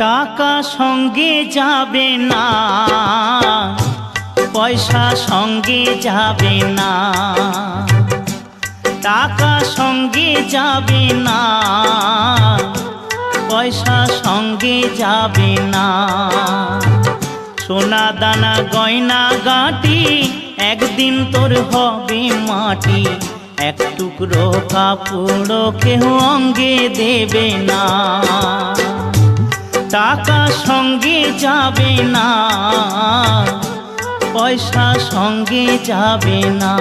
টাকা সঙ্গে যাবে না, পয়সা সঙ্গে যাবে না। টাকা সঙ্গে যাবে না, পয়সা সঙ্গে যাবে না। সোনা দানা গয়না গাঁটি একদিন তোর হবে মাটি। এক টুকরো কাপড় কেহ অঙ্গে দেবে না। টাকা সঙ্গে যাবে না, পয়সা সঙ্গে যাবে না।